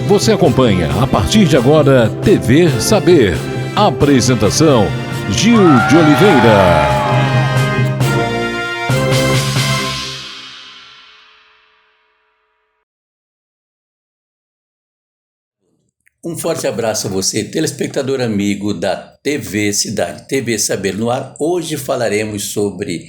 Você acompanha a partir de agora TV Saber. Apresentação Gil de Oliveira. Um forte abraço a você, telespectador amigo da TV Cidade, TV Saber no ar. Hoje falaremos sobre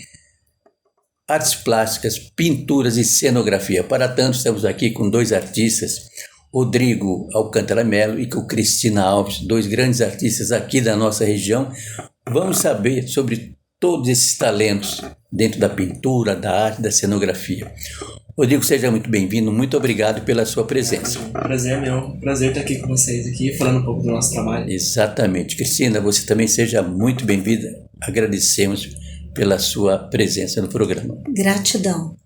artes plásticas, pinturas e cenografia. Para tanto, estamos aqui com dois artistas, Rodrigo Alcântara Melo e com Cristina Alves, dois grandes artistas aqui da nossa região. Vamos saber sobre todos esses talentos dentro da pintura, da arte, da cenografia. Rodrigo, seja muito bem-vindo, muito obrigado pela sua presença. Prazer é meu, prazer estar aqui com vocês aqui, falando um pouco do nosso trabalho. Exatamente. Cristina, você também seja muito bem-vinda, agradecemos pela sua presença no programa. Gratidão.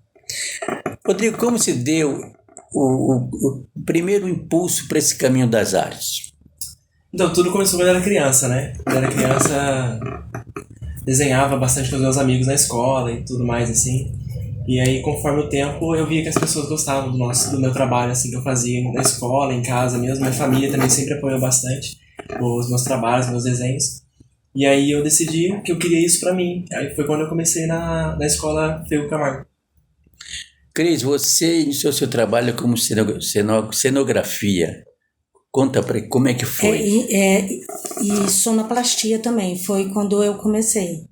Rodrigo, como se deu o primeiro impulso para esse caminho das artes? Então, tudo começou quando eu era criança, né? Quando eu era criança, desenhava bastante com os meus amigos na escola e tudo mais, assim. E aí, conforme o tempo, eu via que as pessoas gostavam do meu trabalho, assim, que eu fazia na escola, em casa mesmo. Minha família também sempre apoiou bastante os meus trabalhos, meus desenhos. E aí eu decidi que eu queria isso pra mim. Aí foi quando eu comecei na escola Fego Camargo. Cris, você iniciou seu trabalho como cenografia. Conta pra como é que foi. E sonoplastia também, foi quando eu comecei.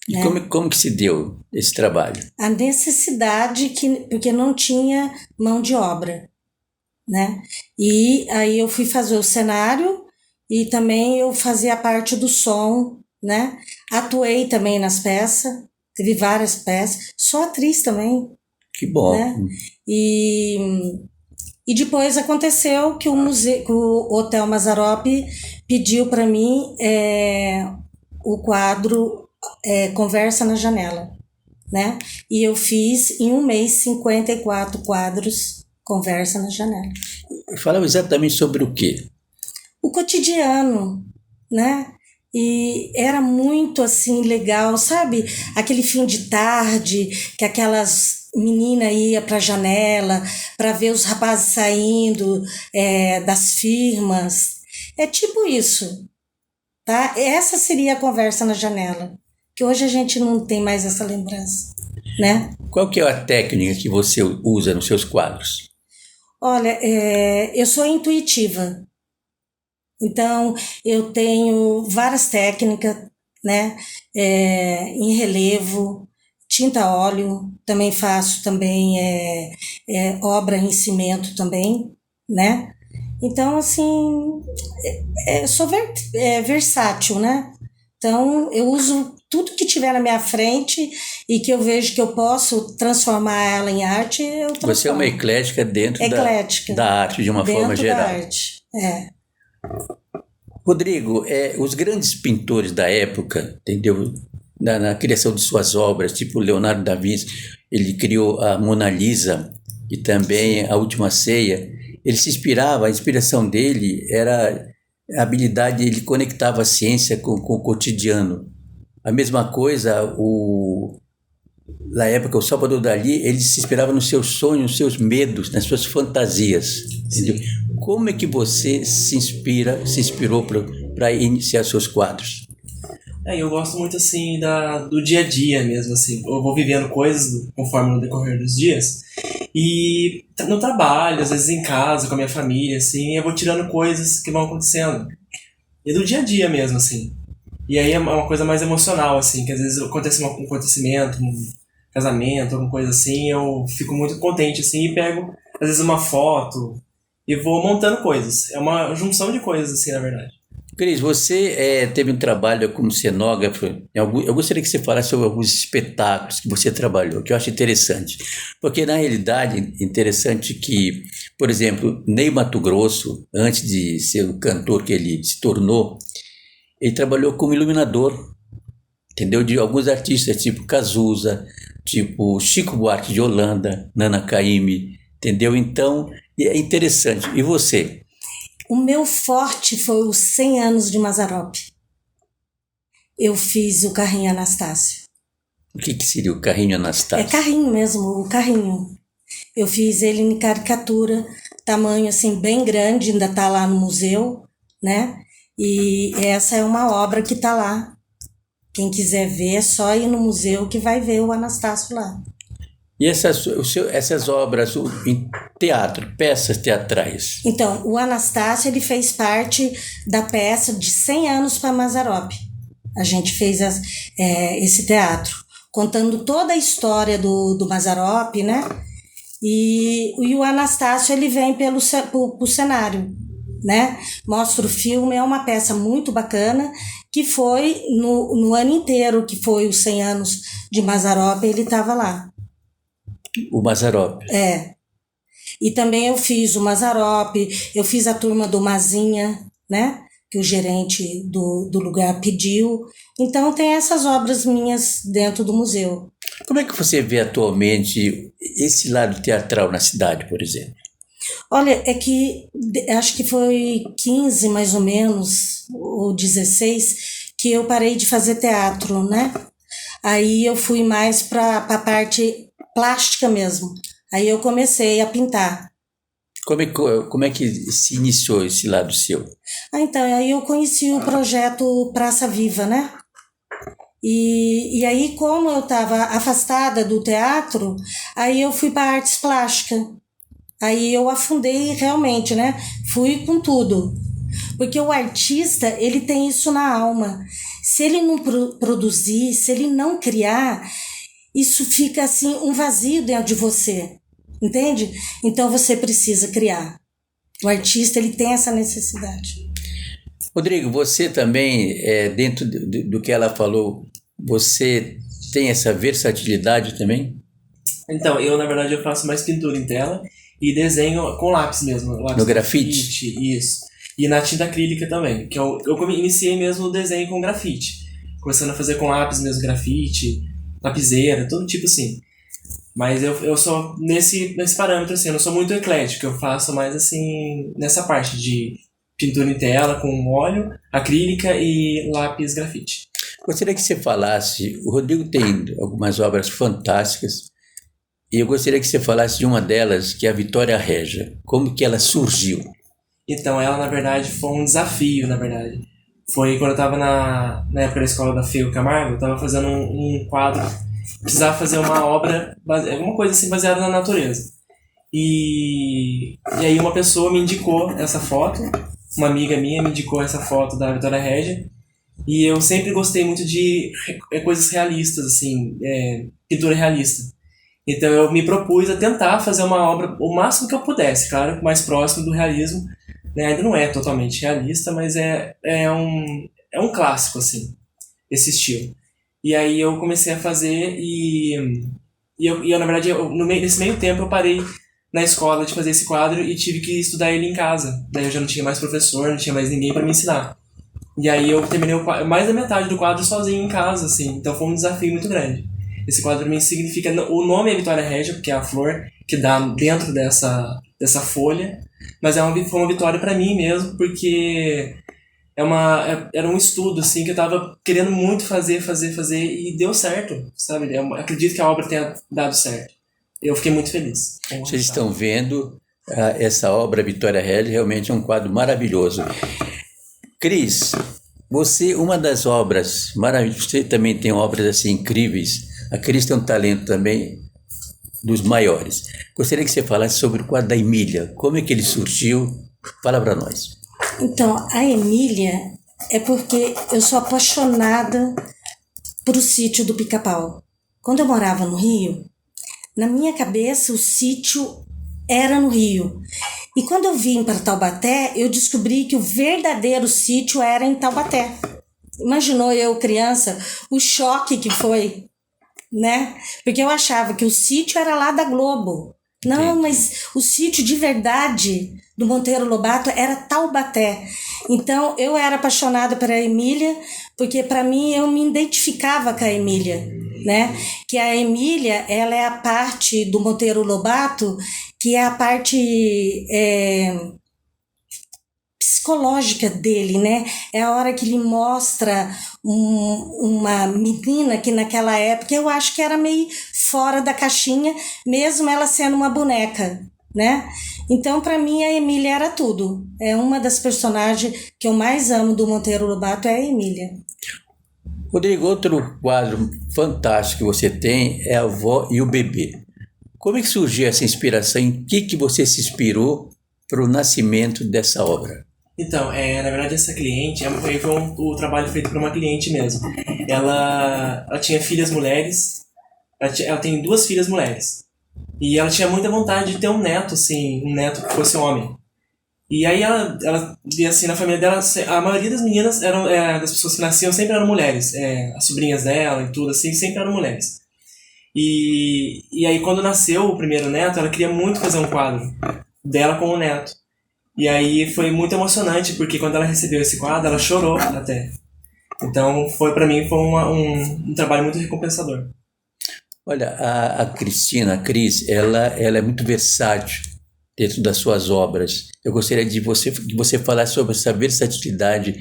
E né? como que se deu esse trabalho? A necessidade, porque não tinha mão de obra, né? E aí eu fui fazer o cenário e também eu fazia a parte do som, né? Atuei também nas peças, teve várias peças, sou atriz também. Que bom. Né? E depois aconteceu que o Hotel Mazzaropi pediu para mim o quadro Conversa na Janela, né? E eu fiz em um mês 54 quadros Conversa na Janela. Falava exatamente sobre o quê? O cotidiano, né? E era muito assim legal, sabe? Aquele fim de tarde que aquelas meninas iam para a janela para ver os rapazes saindo das firmas. É tipo isso, tá? Essa seria a Conversa na Janela, que hoje a gente não tem mais essa lembrança, né? Qual que é a técnica que você usa nos seus quadros? Olha, eu sou intuitiva. Então, eu tenho várias técnicas, né? Em relevo, tinta a óleo, também faço também obra em cimento também, né? Então, assim, sou versátil, né? Então, eu uso tudo que tiver na minha frente e que eu vejo que eu posso transformar ela em arte, eu transformo. Você é uma eclética dentro da arte, de uma forma geral. Dentro da arte, Rodrigo, os grandes pintores da época, entendeu? Na criação de suas obras, tipo Leonardo da Vinci, ele criou a Mona Lisa e também a Última Ceia. Ele se inspirava, a inspiração dele era a habilidade, ele conectava a ciência com o cotidiano. A mesma coisa, na época, o Salvador Dalí, ele se inspirava nos seus sonhos, nos seus medos, nas suas fantasias. Entendeu? Como é que você se inspirou para iniciar seus quadros? Eu gosto muito, assim, do dia a dia mesmo, assim. Eu vou vivendo coisas conforme no decorrer dos dias. E no trabalho, às vezes em casa, com a minha família, assim, eu vou tirando coisas que vão acontecendo. E do dia a dia mesmo, assim. E aí é uma coisa mais emocional, assim, que às vezes acontece um acontecimento, um casamento, alguma coisa assim, eu fico muito contente, assim, e pego, às vezes, uma foto e vou montando coisas. É uma junção de coisas, assim, na verdade. Cris, você teve um trabalho como cenógrafo. Eu gostaria que você falasse sobre alguns espetáculos que você trabalhou, que eu acho interessante. Porque, na realidade, é interessante que, por exemplo, Ney Matogrosso, antes de ser o cantor que ele se tornou, ele trabalhou como iluminador, entendeu? De alguns artistas, tipo Cazuza, tipo Chico Buarque de Holanda, Nana Caymmi, entendeu? Então, é interessante. E você? O meu forte foi os 100 anos de Mazzaropi. Eu fiz o carrinho Anastácio. O que seria o carrinho Anastácio? É carrinho mesmo, o carrinho. Eu fiz ele em caricatura, tamanho assim bem grande, ainda está lá no museu, né? E essa é uma obra que está lá. Quem quiser ver, é só ir no museu que vai ver o Anastácio lá. E essas obras em teatro, peças teatrais? Então, o Anastácio ele fez parte da peça de 100 anos para Mazzaropi. A gente fez esse teatro, contando toda a história do Mazzaropi, né? E o Anastácio ele vem pro cenário, né? Mostra o filme, é uma peça muito bacana, que foi no ano inteiro, que foi os 100 anos de Mazzaropi, ele estava lá. O Mazzaropi. E também eu fiz o Mazzaropi, eu fiz a turma do Mazinha, né? Que o gerente do lugar pediu. Então tem essas obras minhas dentro do museu. Como é que você vê atualmente esse lado teatral na cidade, por exemplo? Olha, é que acho que foi 15 mais ou menos, ou 16, que eu parei de fazer teatro, né? Aí eu fui mais para a parte plástica mesmo. Aí eu comecei a pintar. Como é que se iniciou esse lado seu? Então, aí eu conheci o projeto Praça Viva, né? E aí, como eu estava afastada do teatro, aí eu fui para artes plásticas. Aí eu afundei realmente, né? Fui com tudo. Porque o artista, ele tem isso na alma. Se ele não produzir, se ele não criar, isso fica assim, um vazio dentro de você. Entende? Então você precisa criar. O artista, ele tem essa necessidade. Rodrigo, você também, dentro do que ela falou, você tem essa versatilidade também? Então, na verdade, eu faço mais pintura em tela e desenho com lápis mesmo. Lápis no grafite? Isso. E na tinta acrílica também, que eu iniciei mesmo o desenho com grafite. Começando a fazer com lápis mesmo, grafite, lapiseira, todo tipo assim. Mas eu sou nesse parâmetro, assim, eu não sou muito eclético, eu faço mais assim, nessa parte de pintura em tela com óleo, acrílica e lápis grafite. Gostaria que você falasse, o Rodrigo tem algumas obras fantásticas, e eu gostaria que você falasse de uma delas, que é a Vitória Régia. Como que ela surgiu? Então, ela, na verdade, foi um desafio, na verdade. Foi quando eu estava na época da escola da Feu Camargo, eu estava fazendo um quadro, precisava fazer uma obra, alguma coisa assim, baseada na natureza. E aí uma pessoa me indicou essa foto, uma amiga minha me indicou essa foto da Vitória Régia, e eu sempre gostei muito de coisas realistas, assim, pintura realista. Então eu me propus a tentar fazer uma obra o máximo que eu pudesse, claro, mais próximo do realismo, né? Ainda não é totalmente realista, mas é um clássico, assim, esse estilo. E aí eu comecei a fazer e eu na verdade, nesse meio tempo eu parei na escola de fazer esse quadro e tive que estudar ele em casa. Daí eu já não tinha mais professor, não tinha mais ninguém para me ensinar. E aí eu terminei mais da metade do quadro sozinho em casa, assim, então foi um desafio muito grande. Esse quadro para mim significa, o nome é Vitória Régia, porque é a flor que dá dentro dessa folha, mas foi uma vitória para mim mesmo, porque era um estudo assim que eu estava querendo muito fazer e deu certo, sabe? Eu acredito que a obra tenha dado certo. Eu fiquei muito feliz. Vocês estão vendo essa obra Vitória Régia, realmente é um quadro maravilhoso. Cris, uma das obras maravilhosas, você também tem obras assim incríveis. A Cris tem um talento também dos maiores. Gostaria que você falasse sobre o quadro da Emília. Como é que ele surgiu? Fala para nós. Então, a Emília é porque eu sou apaixonada por o sítio do Pica-Pau. Quando eu morava no Rio, na minha cabeça o sítio era no Rio. E quando eu vim para Taubaté, eu descobri que o verdadeiro sítio era em Taubaté. Imaginou eu, criança, o choque que foi, né? Porque eu achava que o sítio era lá da Globo. Não, mas o sítio de verdade do Monteiro Lobato era Taubaté. Então eu era apaixonada pela Emília, porque para mim eu me identificava com a Emília, né? Que a Emília, ela é a parte do Monteiro Lobato, que é a parte psicológica dele, né? É a hora que ele mostra uma menina que naquela época eu acho que era meio fora da caixinha, mesmo ela sendo uma boneca, né? Então, para mim, a Emília era tudo. É uma das personagens que eu mais amo do Monteiro Lobato, é a Emília. Rodrigo, outro quadro fantástico que você tem é A Avó e o Bebê. Como é que surgiu essa inspiração? Em que você se inspirou para o nascimento dessa obra? Então, na verdade, essa cliente foi o trabalho feito por uma cliente mesmo. Ela tinha filhas mulheres, ela tem 2 filhas mulheres. E ela tinha muita vontade de ter um neto, assim, um neto que fosse homem. E aí ela via assim, na família dela, a maioria das meninas das pessoas que nasciam sempre eram mulheres. As sobrinhas dela e tudo, assim, sempre eram mulheres. E aí quando nasceu o primeiro neto, ela queria muito fazer um quadro dela com o neto. E aí foi muito emocionante, porque quando ela recebeu esse quadro, ela chorou até. Então, para mim, foi um trabalho muito recompensador. Olha, a Cristina, a Cris, ela é muito versátil dentro das suas obras. Eu gostaria que você falasse sobre essa versatilidade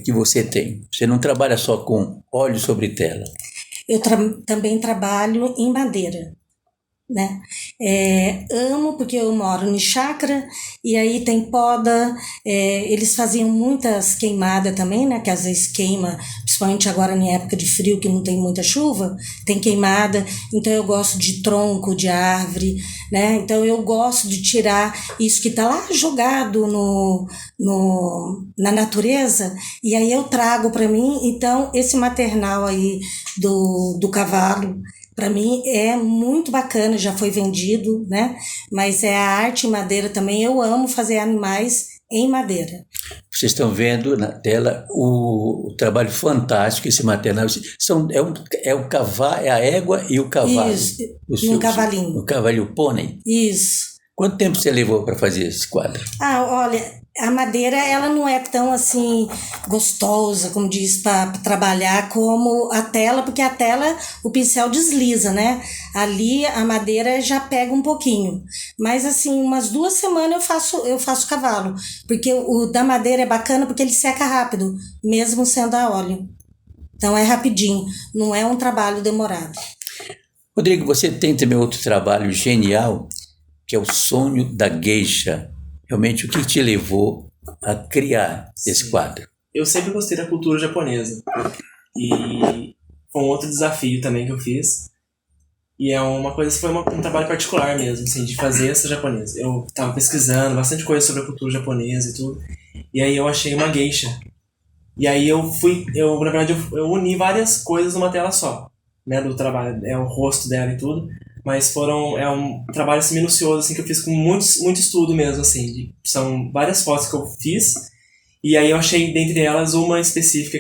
que você tem. Você não trabalha só com óleo sobre tela. Eu também trabalho em madeira, né? Amo porque eu moro em chácara e aí tem poda, eles faziam muitas queimadas também, né? Que às vezes queima, principalmente agora em época de frio que não tem muita chuva, tem queimada, então eu gosto de tronco de árvore, né? Então eu gosto de tirar isso que está lá jogado na natureza e aí eu trago para mim. Então esse maternal aí do cavalo, para mim é muito bacana, já foi vendido, né? Mas a arte em madeira também, eu amo fazer animais em madeira. Vocês estão vendo na tela o trabalho fantástico, esse maternal. O cavalo, é a égua e o cavalo. Isso, um cavalinho. O cavalinho, o pônei. Isso. Quanto tempo você levou para fazer esse quadro? Olha, a madeira ela não é tão assim gostosa, como diz, para trabalhar como a tela, porque a tela o pincel desliza, né? Ali a madeira já pega um pouquinho. Mas assim, umas 2 semanas eu faço cavalo, porque o da madeira é bacana porque ele seca rápido, mesmo sendo a óleo. Então é rapidinho, não é um trabalho demorado. Rodrigo, você tem também outro trabalho genial, que é O Sonho da Geisha. Realmente, o que te levou a criar esse quadro? Eu sempre gostei da cultura japonesa. E foi um outro desafio também que eu fiz. E foi um trabalho particular mesmo, assim, de fazer essa japonesa. Eu estava pesquisando bastante coisa sobre a cultura japonesa e tudo. E aí eu achei uma geisha. E aí na verdade, eu uni várias coisas numa tela só, né, do trabalho. É o rosto dela e tudo. Mas é um trabalho assim, minucioso, assim, que eu fiz com muito estudo mesmo, assim. São várias fotos que eu fiz, e aí eu achei, dentre elas, uma específica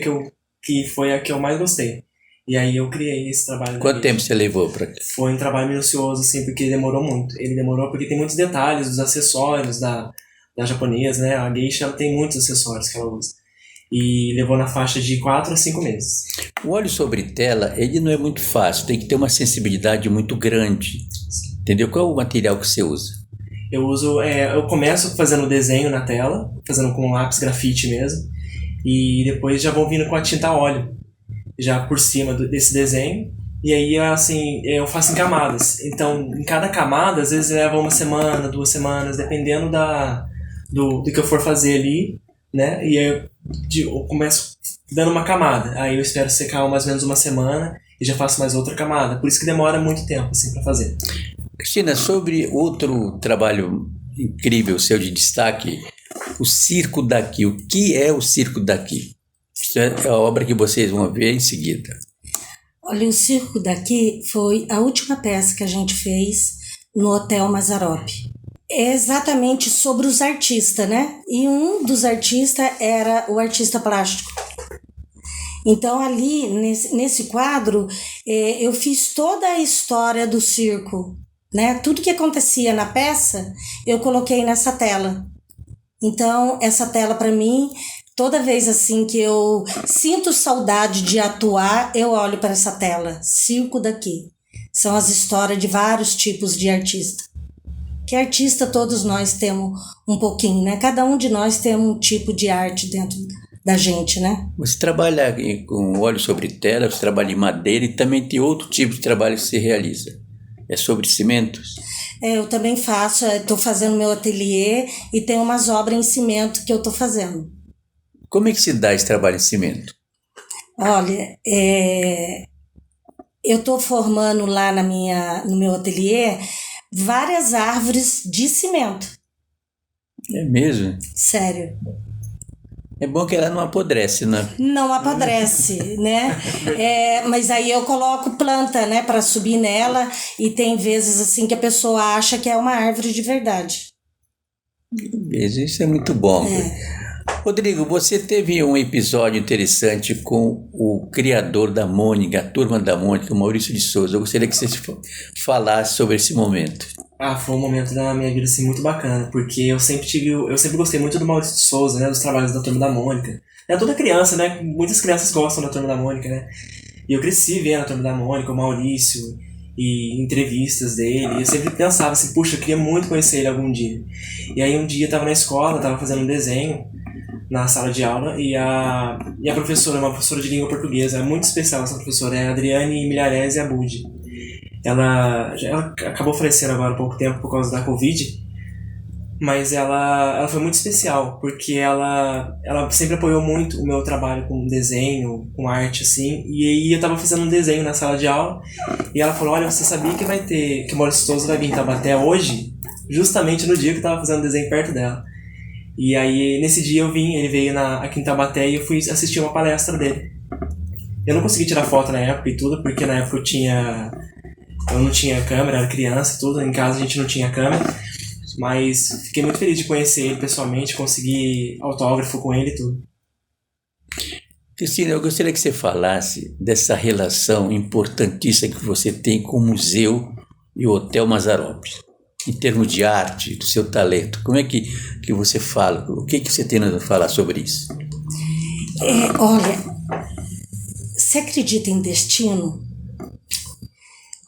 que foi a que eu mais gostei. E aí eu criei esse trabalho. Quanto tempo você levou para... Foi um trabalho minucioso, assim, porque ele demorou muito. Ele demorou porque tem muitos detalhes dos acessórios da japonesa, né? A geisha, ela tem muitos acessórios que ela usa. E levou na faixa de 4 a 5 meses. O óleo sobre tela, ele não é muito fácil, tem que ter uma sensibilidade muito grande. Entendeu? Qual é o material que você usa? Eu começo fazendo desenho na tela, fazendo com lápis grafite mesmo, e depois já vou vindo com a tinta a óleo, já por cima desse desenho, e aí assim, eu faço em camadas. Então, em cada camada, às vezes leva 1 semana, 2 semanas, dependendo do que eu for fazer ali, né? E eu começo dando uma camada, aí eu espero secar mais ou menos 1 semana e já faço mais outra camada, por isso que demora muito tempo assim para fazer. Cristina, sobre outro trabalho incrível seu de destaque, o Circo Daqui. O que é o Circo Daqui? Isso é a obra que vocês vão ver em seguida. Olha, o Circo Daqui foi a última peça que a gente fez no Hotel Mazzaropi. É exatamente sobre os artistas, né? E um dos artistas era o artista plástico. Então, ali, nesse quadro, eu fiz toda a história do circo, né? Tudo que acontecia na peça, eu coloquei nessa tela. Então, essa tela, para mim, toda vez assim que eu sinto saudade de atuar, eu olho para essa tela. Circo Daqui. São as histórias de vários tipos de artista. Que artista todos nós temos um pouquinho, né? Cada um de nós tem um tipo de arte dentro da gente, né? Você trabalha com óleo sobre tela, você trabalha em madeira e também tem outro tipo de trabalho que você realiza. é sobre cimentos? Eu também faço, estou fazendo meu ateliê e tem umas obras em cimento que eu estou fazendo. Como é que se dá esse trabalho em cimento? Olha, eu estou formando lá no meu ateliê várias árvores de cimento. É mesmo? Sério. É bom que ela não apodrece, né? Não apodrece, né? Mas aí eu coloco planta, né, para subir nela, e tem vezes assim que a pessoa acha que é uma árvore de verdade. Isso é muito bom. Rodrigo, você teve um episódio interessante com o criador da Mônica, a turma da Mônica, o Maurício de Souza. Eu gostaria que você falasse sobre esse momento. Foi um momento da minha vida assim, muito bacana, porque eu sempre gostei muito do Maurício de Souza, né, dos trabalhos da Turma da Mônica. Toda criança, né, muitas crianças gostam da Turma da Mônica, né, e eu cresci vendo a Turma da Mônica, o Maurício, e entrevistas dele, e eu sempre pensava assim, puxa, eu queria muito conhecer ele algum dia. E aí um dia eu tava na escola, tava fazendo um desenho na sala de aula, e a professora, uma professora de língua portuguesa, é muito especial essa professora, é a Adriane Milharese Abud. Ela acabou falecendo agora há pouco tempo por causa da Covid, mas ela foi muito especial, porque ela sempre apoiou muito o meu trabalho com desenho, com arte, assim, e aí eu tava fazendo um desenho na sala de aula, e ela falou, olha, você sabia que que o Maurício Souza vai vir em Taubaté hoje? Justamente no dia que eu tava fazendo desenho perto dela. E aí, nesse dia ele veio aqui em Taubaté e eu fui assistir uma palestra dele. Eu não consegui tirar foto na época e tudo, porque na época eu não tinha câmera, era criança e tudo, em casa a gente não tinha câmera, mas fiquei muito feliz de conhecer ele pessoalmente, conseguir autógrafo com ele e tudo. Cristina, eu gostaria que você falasse dessa relação importantíssima que você tem com o museu e o Hotel Mazzaropi, em termos de arte, do seu talento. Como é que você fala? O que você tem a falar sobre isso? Olha, você acredita em destino?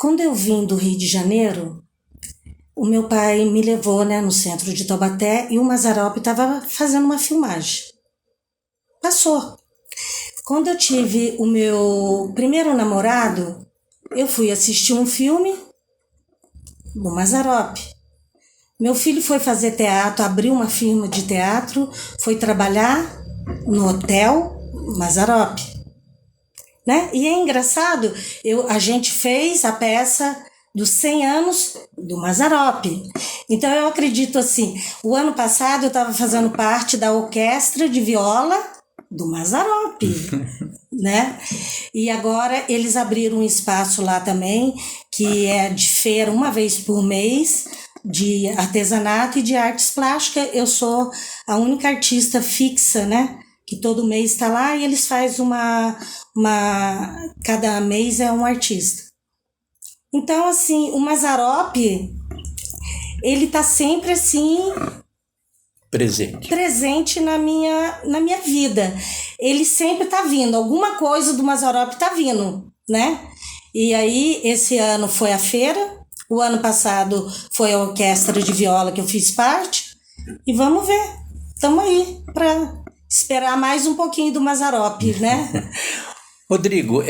Quando eu vim do Rio de Janeiro, o meu pai me levou, né, no centro de Taubaté, e o Mazzaropi estava fazendo uma filmagem. Passou. Quando eu tive o meu primeiro namorado, eu fui assistir um filme do Mazzaropi. Meu filho foi fazer teatro, abriu uma firma de teatro, foi trabalhar no Hotel Mazzaropi. Né? E é engraçado, a gente fez a peça dos 100 anos do Mazzaropi. Então eu acredito assim, o ano passado eu estava fazendo parte da orquestra de viola do Mazzaropi, né? E agora eles abriram um espaço lá também, que é de feira uma vez por mês, de artesanato e de artes plásticas. Eu sou a única artista fixa, né? Que todo mês está lá, e eles fazem cada mês é um artista. Então, assim, o Mazzaropi, ele está sempre, assim... Presente na minha vida. Ele sempre está vindo, alguma coisa do Mazzaropi está vindo, né? E aí, esse ano foi a feira, o ano passado foi a orquestra de viola que eu fiz parte, e vamos ver, estamos aí para... esperar mais um pouquinho do Mazzaropi, né? Rodrigo,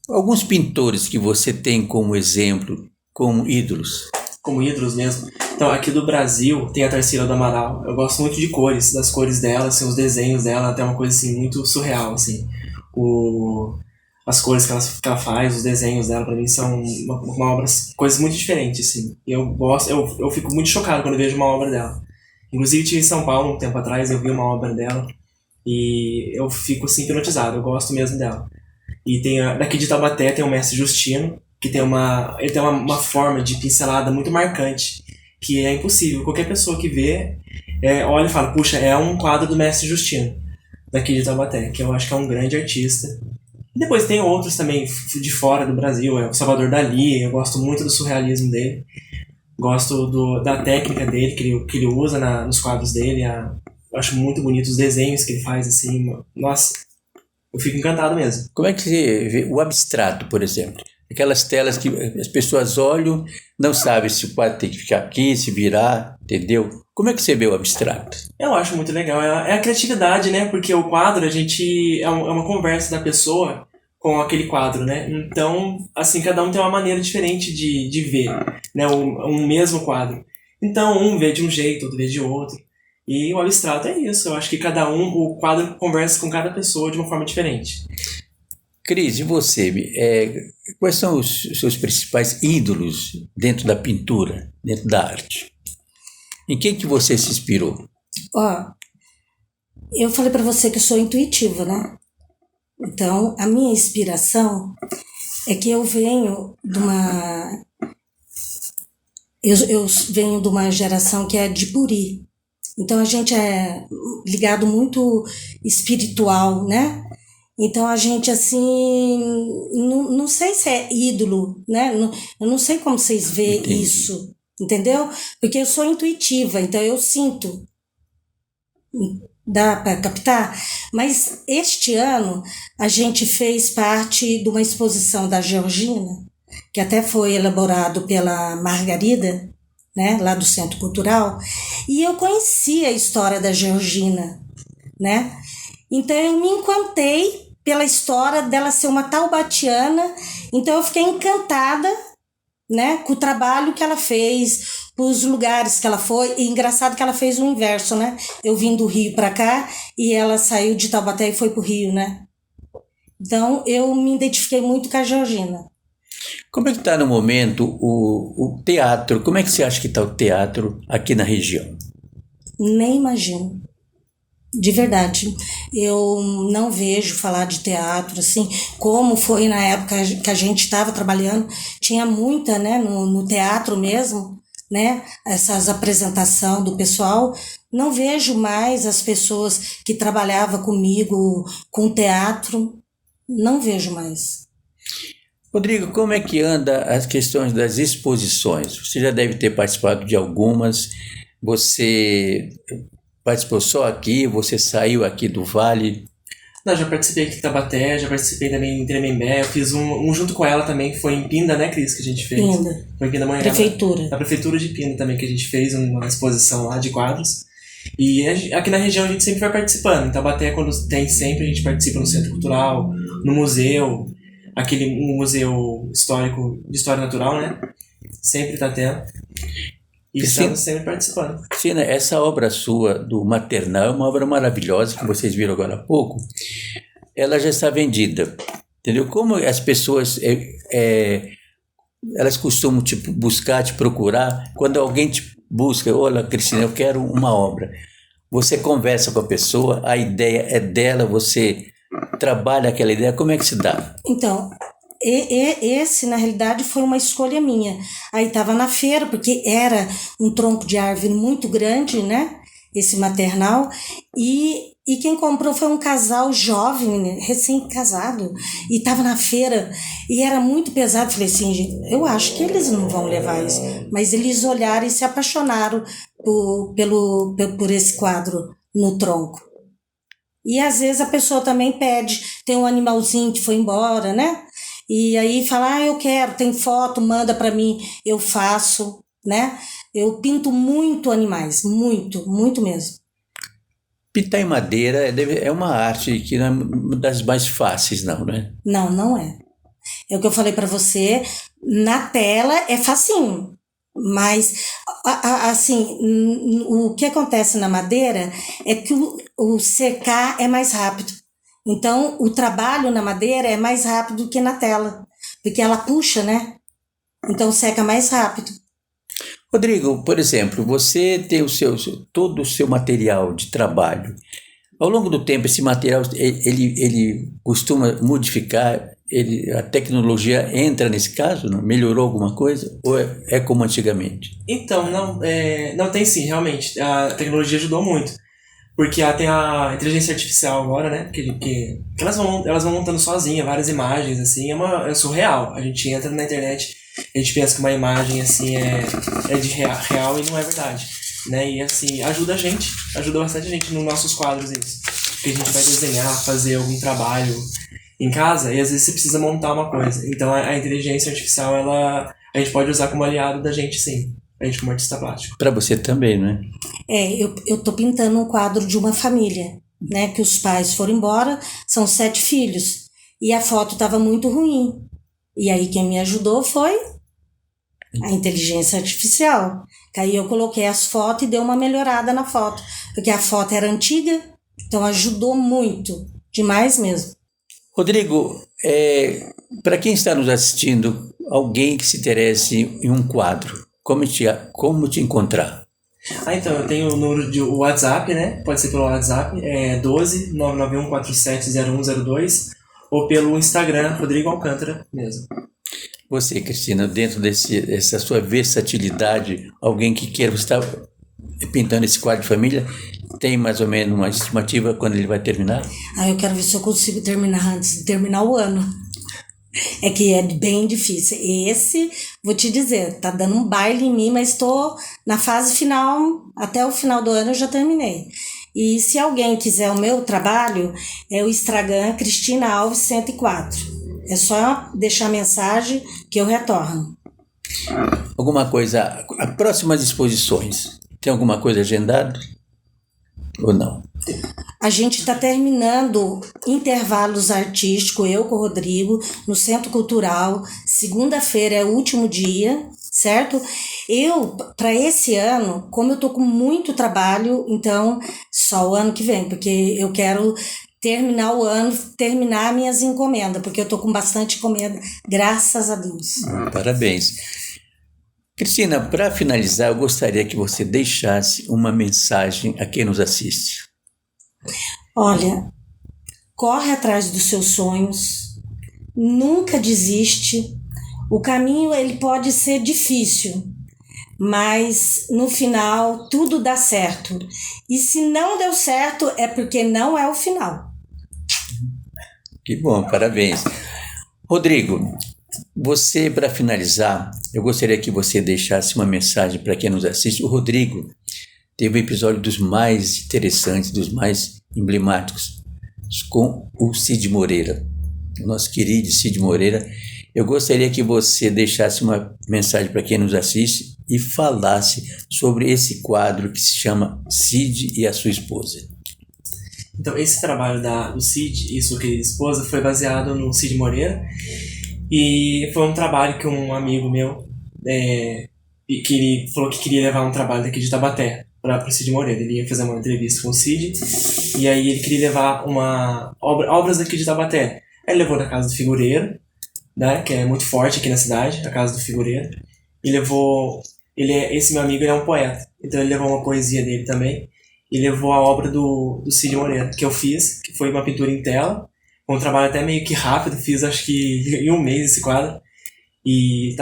alguns pintores que você tem como exemplo, como ídolos? Como ídolos mesmo. Então, aqui do Brasil tem a Tarsila do Amaral. Eu gosto muito de cores, das cores dela, assim, os desenhos dela, até uma coisa assim muito surreal, assim. As cores que ela faz, os desenhos dela, pra mim são uma obra, coisas muito diferentes, assim. E eu fico muito chocado quando eu vejo uma obra dela. Inclusive, estive em São Paulo um tempo atrás, eu vi uma obra dela e eu fico assim hipnotizado, eu gosto mesmo dela. E daqui de Taubaté tem o Mestre Justino, que ele tem uma forma de pincelada muito marcante, que é impossível. Qualquer pessoa que vê, olha e fala, puxa, é um quadro do Mestre Justino, daqui de Taubaté, que eu acho que é um grande artista. E depois tem outros também de fora do Brasil, o Salvador Dalí, eu gosto muito do surrealismo dele. Gosto da técnica dele, que ele usa nos quadros dele. Eu acho muito bonito os desenhos que ele faz, assim. Nossa, eu fico encantado mesmo. Como é que você vê o abstrato, por exemplo? Aquelas telas que as pessoas olham, não sabem se o quadro tem que ficar aqui, se virar, entendeu? Como é que você vê o abstrato? Eu acho muito legal. É a criatividade, né? Porque o quadro, é uma conversa da pessoa com aquele quadro, né? Então, assim, cada um tem uma maneira diferente de ver, né? Um mesmo quadro. Então, um vê de um jeito, outro vê de outro. E o abstrato é isso. Eu acho que o quadro conversa com cada pessoa de uma forma diferente. Cris, e você? Quais são os seus principais ídolos dentro da pintura, dentro da arte? Em quem que você se inspirou? Ó, eu falei para você que eu sou intuitiva, né? Então, a minha inspiração é que eu venho de uma... Eu venho de uma geração que é de Puri. Então, a gente é ligado muito espiritual, né? Então, a gente, assim, não sei se é ídolo, né? Eu não sei como vocês veem isso, entendeu? Porque eu sou intuitiva, então eu sinto. Dá para captar? Mas este ano a gente fez parte de uma exposição da Georgina, que até foi elaborado pela Margarida, né, lá do Centro Cultural, e eu conheci a história da Georgina, né? Então eu me encantei pela história dela ser uma taubatiana, então eu fiquei encantada, né, com o trabalho que ela fez, os lugares que ela foi. E engraçado que ela fez o inverso, né? Eu vim do Rio para cá e ela saiu de Taubaté e foi pro Rio, né? Então eu me identifiquei muito com a Georgina. Como é que está no momento o teatro? Como é que você acha que está o teatro aqui na região? Nem imagino. De verdade, eu não vejo falar de teatro assim, como foi na época que a gente estava trabalhando, tinha muita, né, no teatro mesmo, né, essas apresentações do pessoal. Não vejo mais as pessoas que trabalhavam comigo com teatro, não vejo mais. Rodrigo, como é que anda as questões das exposições? Você já deve ter participado de algumas, você participou só aqui, você saiu aqui do Vale? Não, já participei aqui em Taubaté, já participei também em Tremembé, eu fiz um junto com ela também, que foi em Pinda, né, Cris, que a gente fez. Pinda. Foi em Pindamonhangaba. Prefeitura. Na Prefeitura de Pinda também, que a gente fez uma exposição lá de quadros. E aqui na região a gente sempre vai participando. Em Taubaté, quando tem sempre, a gente participa no Centro Cultural, no museu, um museu histórico de história natural, né? Sempre tá tendo. E estamos sempre participando. Cristina, essa obra sua do Maternal é uma obra maravilhosa, que vocês viram agora há pouco. Ela já está vendida, entendeu? Como as pessoas, elas costumam te buscar, te procurar, quando alguém te busca, olha, Cristina, eu quero uma obra. Você conversa com a pessoa, a ideia é dela, você trabalha aquela ideia, como é que se dá? Então, esse, na realidade, foi uma escolha minha. Aí estava na feira, porque era um tronco de árvore muito grande, né? Esse maternal. E quem comprou foi um casal jovem, né? Recém-casado. E estava na feira. E era muito pesado. Falei assim, gente, eu acho que eles não vão levar isso. Mas eles olharam e se apaixonaram por esse quadro no tronco. E às vezes a pessoa também pede, tem um animalzinho que foi embora, né? E aí fala, eu quero, tem foto, manda para mim, eu faço, né? Eu pinto muito animais, muito, muito mesmo. Pintar em madeira é uma arte que não é uma das mais fáceis, não, né? Não, não é. É o que eu falei para você, na tela é facinho. Mas, assim, o que acontece na madeira é que o secar é mais rápido. Então, o trabalho na madeira é mais rápido do que na tela, porque ela puxa, né? Então, seca mais rápido. Rodrigo, por exemplo, você tem todo o seu material de trabalho. Ao longo do tempo, esse material, ele costuma modificar, a tecnologia entra nesse caso, não? Melhorou alguma coisa? Ou é como antigamente? Então, não tem sim, realmente. A tecnologia ajudou muito. Porque tem a inteligência artificial agora, né? Que elas vão montando sozinha várias imagens, assim, é surreal. A gente entra na internet, a gente pensa que uma imagem, assim, é de real e não é verdade. Né? E, assim, ajuda bastante a gente nos nossos quadros isso. Porque a gente vai desenhar, fazer algum trabalho em casa e às vezes você precisa montar uma coisa. Então a inteligência artificial, a gente pode usar como aliado da gente, sim. A gente como artista plástico. Para você também, né? Eu tô pintando um quadro de uma família, né? Que os pais foram embora, são 7 filhos. e a foto estava muito ruim. E aí quem me ajudou foi a inteligência artificial. Aí eu coloquei as fotos e dei uma melhorada na foto, porque a foto era antiga, então ajudou muito, demais mesmo. Rodrigo, para quem está nos assistindo, alguém que se interesse em um quadro, como te encontrar? Então, eu tenho o número de WhatsApp, né? Pode ser pelo WhatsApp, 12 991 47 0102, ou pelo Instagram, Rodrigo Alcântara mesmo. Você, Cristina, dentro dessa sua versatilidade, alguém que queira estar pintando esse quadro de família, tem mais ou menos uma estimativa quando ele vai terminar? Eu quero ver se eu consigo terminar antes de terminar o ano. É que é bem difícil. Esse, vou te dizer, tá dando um baile em mim, mas estou na fase final, até o final do ano eu já terminei. E se alguém quiser o meu trabalho, é o Instagram Cristina Alves 104. É só deixar mensagem que eu retorno. Alguma coisa, as próximas exposições, tem alguma coisa agendada ou não? A gente está terminando intervalos artísticos, eu com o Rodrigo, no Centro Cultural. Segunda-feira é o último dia, certo? Eu, para esse ano, como eu estou com muito trabalho, então só o ano que vem, porque eu quero terminar o ano, terminar minhas encomendas, porque eu estou com bastante encomenda, graças a Deus. Parabéns. Cristina, para finalizar, eu gostaria que você deixasse uma mensagem a quem nos assiste. Olha, corre atrás dos seus sonhos, nunca desiste. O caminho ele pode ser difícil, mas no final tudo dá certo. E se não deu certo é porque não é o final. Que bom, parabéns. Rodrigo, você, para finalizar, eu gostaria que você deixasse uma mensagem para quem nos assiste. O Rodrigo teve um episódio dos mais interessantes, dos mais emblemáticos, com o Cid Moreira, o nosso querido Cid Moreira. Eu gostaria que você deixasse uma mensagem para quem nos assiste e falasse sobre esse quadro que se chama Cid e a Sua Esposa. Então, esse trabalho do Cid e sua querida esposa foi baseado no Cid Moreira, e foi um trabalho que um amigo meu que ele falou que queria levar um trabalho daqui de Taubaté para o Cid Moreira. Ele ia fazer uma entrevista com o Cid, e aí ele queria levar obras daqui de Taubaté. Aí ele levou na Casa do Figureiro, né, que é muito forte aqui na cidade, a Casa do Figureiro. E levou... esse meu amigo, ele é um poeta, então ele levou uma poesia dele também, e levou a obra do Cid Moreira, que eu fiz, que foi uma pintura em tela. Foi um trabalho até meio que rápido, fiz acho que em um mês esse quadro, e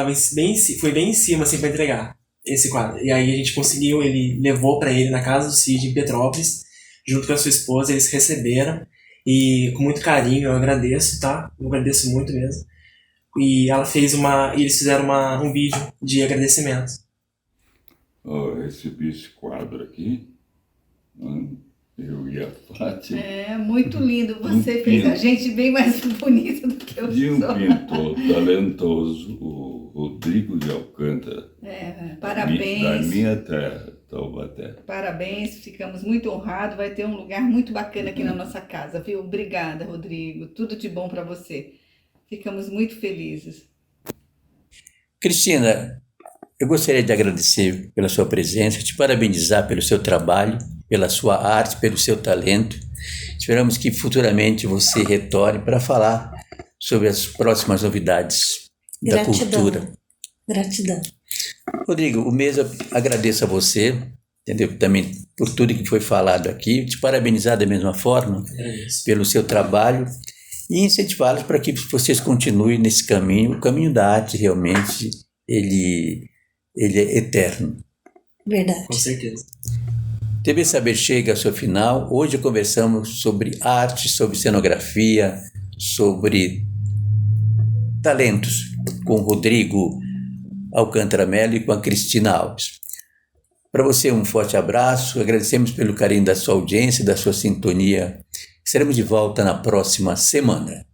foi bem em cima assim para entregar esse quadro. E aí a gente conseguiu, ele levou para ele na casa do Cid em Petrópolis, junto com a sua esposa. Eles receberam, e com muito carinho eu agradeço, tá? Eu agradeço muito mesmo. E ela fez eles fizeram um vídeo de agradecimento. Eu recebi esse quadro aqui, eu e a Fátima. Muito lindo. Você fez a gente bem mais bonita do que eu sou. De um pintor talentoso, o Rodrigo de Alcântara. Parabéns. Da minha terra, Taubaté. Parabéns, ficamos muito honrados. Vai ter um lugar muito bacana aqui na nossa casa, viu? Obrigada, Rodrigo. Tudo de bom para você. Ficamos muito felizes. Cristina, eu gostaria de agradecer pela sua presença, te parabenizar pelo seu trabalho, pela sua arte, pelo seu talento. Esperamos que futuramente você retorne para falar sobre as próximas novidades da cultura. Gratidão. Rodrigo, o mesmo agradeço a você, entendeu? Também por tudo que foi falado aqui, te parabenizar da mesma forma pelo seu trabalho e incentivá-los para que vocês continuem nesse caminho. O caminho da arte realmente ele é eterno. Verdade. Com certeza. TV Saber chega ao seu final. Hoje conversamos sobre arte, sobre cenografia, sobre talentos com o Rodrigo Alcântara Mello e com a Cristina Alves. Para você um forte abraço, agradecemos pelo carinho da sua audiência, da sua sintonia. Estaremos de volta na próxima semana.